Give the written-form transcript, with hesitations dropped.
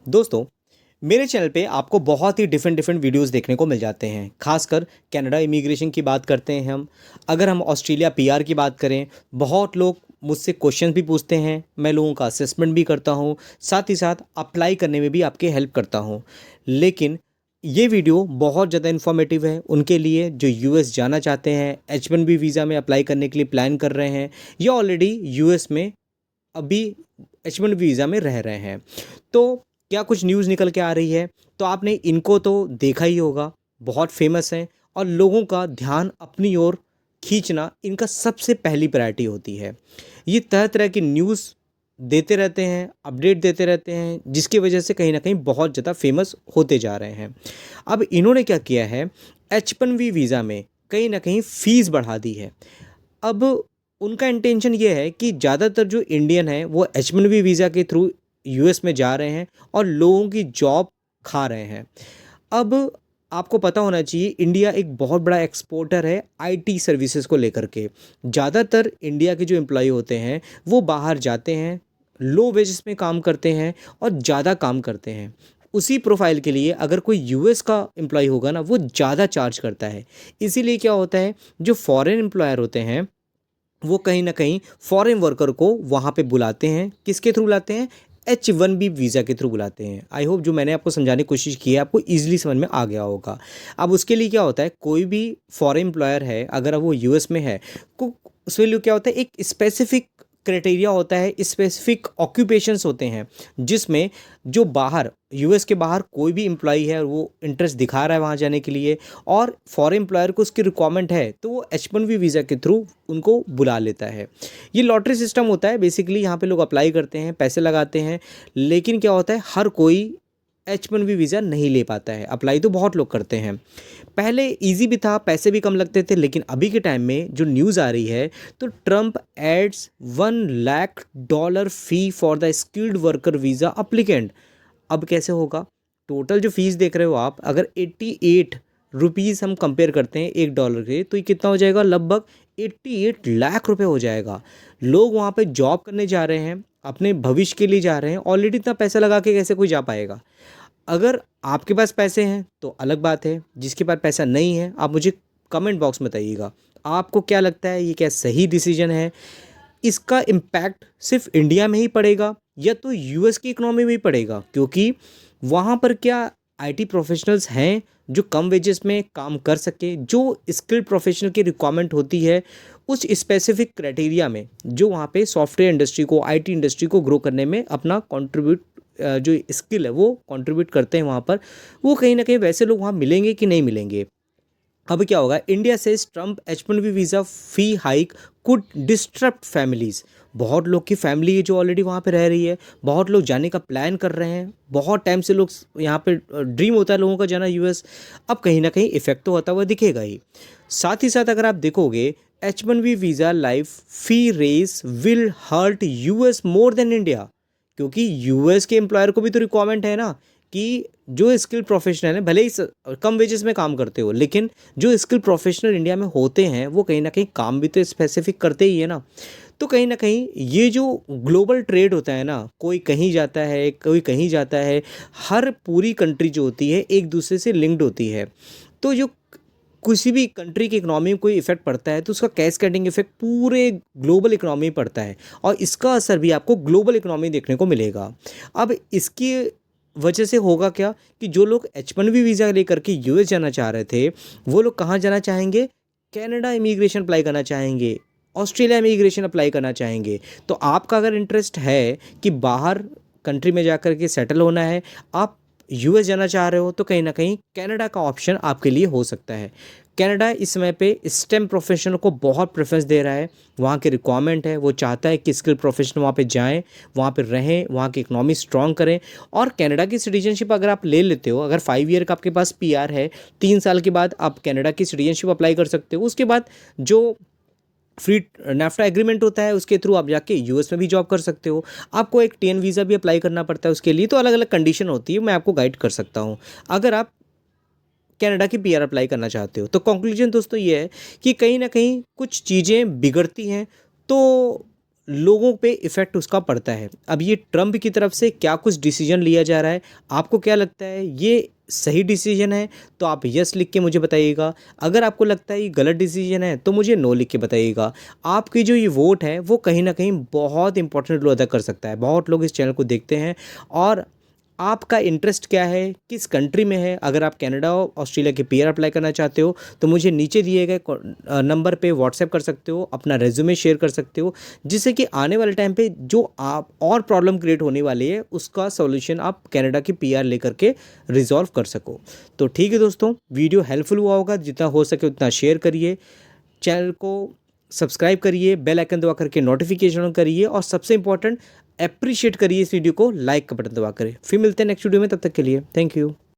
दोस्तों, मेरे चैनल पे आपको बहुत ही डिफरेंट डिफरेंट वीडियोस देखने को मिल जाते हैं। खासकर कनाडा इमिग्रेशन की बात करते हैं हम। अगर हम ऑस्ट्रेलिया पीआर की बात करें, बहुत लोग मुझसे क्वेश्चन भी पूछते हैं, मैं लोगों का असेसमेंट भी करता हूँ, साथ ही साथ अप्लाई करने में भी आपके हेल्प करता हूँ। लेकिन ये वीडियो बहुत ज़्यादा इन्फॉर्मेटिव है उनके लिए जो यूएस जाना चाहते हैं, H1B वीज़ा में अप्लाई करने के लिए प्लान कर रहे हैं या ऑलरेडी यूएस में अभी H1B वीज़ा में रह रहे हैं। तो क्या कुछ न्यूज़ निकल के आ रही है, तो आपने इनको तो देखा ही होगा, बहुत फेमस हैं और लोगों का ध्यान अपनी ओर खींचना इनका सबसे पहली प्रायोरिटी होती है। ये तरह तरह की न्यूज़ देते रहते हैं, अपडेट देते रहते हैं, जिसकी वजह से कहीं ना कहीं बहुत ज़्यादा फेमस होते जा रहे हैं। अब इन्होंने क्या किया है, H1B वीज़ा में कहीं ना कहीं फ़ीस बढ़ा दी है। अब उनका इंटेंशन ये है कि ज़्यादातर जो इंडियन हैं वो H1B वीज़ा के थ्रू यूएस में जा रहे हैं और लोगों की जॉब खा रहे हैं। अब आपको पता होना चाहिए, इंडिया एक बहुत बड़ा एक्सपोर्टर है आईटी सर्विसेज को लेकर के। ज़्यादातर इंडिया के जो एम्प्लॉय होते हैं वो बाहर जाते हैं, लो वेजेस में काम करते हैं और ज़्यादा काम करते हैं। उसी प्रोफाइल के लिए अगर कोई यूएस का एम्प्लॉय होगा ना, वो ज़्यादा चार्ज करता है। इसीलिए क्या होता है, जो फॉरेन एम्प्लॉयर होते हैं वो कहीं ना कहीं फॉरेन वर्कर को वहाँ पे बुलाते हैं। किसके थ्रू बुलाते हैं? H1B वीज़ा के थ्रू बुलाते हैं। आई होप जो मैंने आपको समझाने की कोशिश की है आपको ईजिली समझ में आ गया होगा। अब उसके लिए क्या होता है, कोई भी फॉरेन एम्प्लॉयर है अगर वो यूएस में है, को उसके लिए क्या होता है, एक स्पेसिफिक क्राइटेरिया होता है, स्पेसिफिक ऑक्यूपेशंस होते हैं, जिसमें जो बाहर यूएस के बाहर कोई भी एम्प्लॉई है और वो इंटरेस्ट दिखा रहा है वहाँ जाने के लिए और फॉरेन एम्प्लॉयर को उसकी रिक्वायरमेंट है, तो वो H1B वीज़ा के थ्रू उनको बुला लेता है। ये लॉटरी सिस्टम होता है बेसिकली, यहाँ पे लोग अप्लाई करते हैं, पैसे लगाते हैं। लेकिन क्या होता है, हर कोई H1B वीज़ा नहीं ले पाता है। अप्लाई तो बहुत लोग करते हैं। पहले इजी भी था, पैसे भी कम लगते थे, लेकिन अभी के टाइम में जो न्यूज़ आ रही है, तो Trump adds $1 lakh fee for the skilled worker visa applicant. अब कैसे होगा? टोटल जो फीस देख रहे हो आप, अगर 88 रुपीज़ हम कंपेयर करते हैं $1 के, तो ये कितना हो जाएगा? लगभग 88 लाख रुपए हो जाएगा। लोग वहाँ पे जॉब करने जा रहे हैं, अपने भविष्य के लिए जा रहे हैं। ऑलरेडी इतना पैसा लगा के कैसे कोई जा पाएगा? अगर आपके पास पैसे हैं तो अलग बात है, जिसके पास पैसा नहीं है आप मुझे कमेंट बॉक्स में बताइएगा, आपको क्या लगता है ये क्या सही डिसीजन है? इसका इम्पैक्ट सिर्फ इंडिया में ही पड़ेगा या तो यूएस की इकोनॉमी में ही पड़ेगा? क्योंकि वहाँ पर क्या आईटी प्रोफेशनल्स हैं जो कम वेजेस में काम कर सके, जो स्किल्ड प्रोफेशनल की रिक्वायरमेंट होती है उस स्पेसिफिक क्राइटेरिया में, जो वहाँ पे सॉफ्टवेयर इंडस्ट्री को, आईटी इंडस्ट्री को ग्रो करने में अपना कंट्रीब्यूट, जो स्किल है वो कंट्रीब्यूट करते हैं वहाँ पर, वो कहीं ना कहीं वैसे लोग वहाँ मिलेंगे कि नहीं मिलेंगे? अब क्या होगा, इंडिया से Trump H1B visa fee hike could disturb families. बहुत लोग की फैमिली है जो ऑलरेडी वहाँ पे रह रही है, बहुत लोग जाने का प्लान कर रहे हैं, बहुत टाइम से लोग यहाँ पे ड्रीम होता है लोगों का जाना यूएस। अब कहीं ना कहीं इफेक्ट तो होता हुआ दिखेगा ही। साथ ही साथ अगर आप देखोगे, H1B visa life fee raise will hurt US more than India. क्योंकि यूएस के एम्प्लॉयर को भी तो रिक्वायरमेंट है ना कि जो स्किल प्रोफेशनल है, भले ही कम वेजेस में काम करते हो, लेकिन जो स्किल प्रोफेशनल इंडिया में होते हैं वो कहीं ना कहीं काम भी तो स्पेसिफिक करते ही है ना। तो कहीं ना कहीं ये जो ग्लोबल ट्रेड होता है ना, कोई कहीं जाता है कोई कहीं जाता है, हर पूरी कंट्री जो होती है एक दूसरे से लिंक्ड होती है। तो जो किसी भी कंट्री की इकोनॉमी में कोई इफेक्ट पड़ता है तो उसका कैस्केडिंग इफेक्ट पूरे ग्लोबल इकोनॉमी में पड़ता है और इसका असर भी आपको ग्लोबल इकोनॉमी देखने को मिलेगा। अब इसकी वजह से होगा क्या कि जो लोग H1B वीज़ा लेकर के यूएस जाना चाह रहे थे, वो लोग कहाँ जाना चाहेंगे? कनाडा इमिग्रेशन अप्लाई करना चाहेंगे, ऑस्ट्रेलिया इमिग्रेशन अप्लाई करना चाहेंगे। तो आपका अगर इंटरेस्ट है कि बाहर कंट्री में जा कर के सेटल होना है, आप यूएस जाना चाह रहे हो, तो कहीं ना कहीं कनाडा का ऑप्शन आपके लिए हो सकता है। कनाडा इस समय पे स्टेम प्रोफेशनल को बहुत प्रेफरेंस दे रहा है, वहाँ की रिक्वायरमेंट है, वो चाहता है कि स्किल प्रोफेशनल वहाँ पे जाएं, वहाँ पे रहें, वहाँ की इकोनॉमी स्ट्रॉन्ग करें। और कनाडा की सिटीजनशिप अगर आप ले लेते हो, अगर 5 ईयर का आपके पास पीआर है, 3 साल के बाद आप कनाडा की सिटीजनशिप अप्लाई कर सकते हो। उसके बाद जो फ्री नाफ्टा एग्रीमेंट होता है उसके थ्रू आप जाके यूएस में भी जॉब कर सकते हो। आपको एक टीएन वीज़ा भी अप्लाई करना पड़ता है उसके लिए, तो अलग अलग कंडीशन होती है, मैं आपको गाइड कर सकता हूँ अगर आप कनाडा की पीआर अप्लाई करना चाहते हो। तो कंक्लूजन दोस्तों ये है कि कहीं ना कहीं कुछ चीज़ें बिगड़ती हैं तो लोगों पे इफ़ेक्ट उसका पड़ता है। अब ये ट्रम्प की तरफ से क्या कुछ डिसीजन लिया जा रहा है, आपको क्या लगता है ये सही डिसीजन है? तो आप यस लिख के मुझे बताइएगा। अगर आपको लगता है ये गलत डिसीजन है तो मुझे नो लिख के बताइएगा। आपकी जो ये वोट है वो कहीं न कहीं बहुत इंपॉर्टेंट रोल अदा कर सकता है। बहुत लोग इस चैनल को देखते हैं और आपका इंटरेस्ट क्या है, किस कंट्री में है? अगर आप कनाडा और ऑस्ट्रेलिया के पीआर अप्लाई करना चाहते हो तो मुझे नीचे दिए गए नंबर पे व्हाट्सएप कर सकते हो, अपना रेज्यूमे शेयर कर सकते हो, जिससे कि आने वाले टाइम पे जो आप और प्रॉब्लम क्रिएट होने वाली है उसका सॉल्यूशन आप कनाडा की पीआर लेकर के रिजॉल्व कर सको। तो ठीक है दोस्तों, वीडियो हेल्पफुल हुआ होगा, जितना हो सके उतना शेयर करिए, चैनल को सब्सक्राइब करिए, बेल आइकन दबा करके नोटिफिकेशन ऑन करिए और सबसे इंपॉर्टेंट अप्रिशिएट करिए इस वीडियो को, लाइक का बटन दबा करिए। फिर मिलते हैं नेक्स्ट वीडियो में, तब तक के लिए थैंक यू।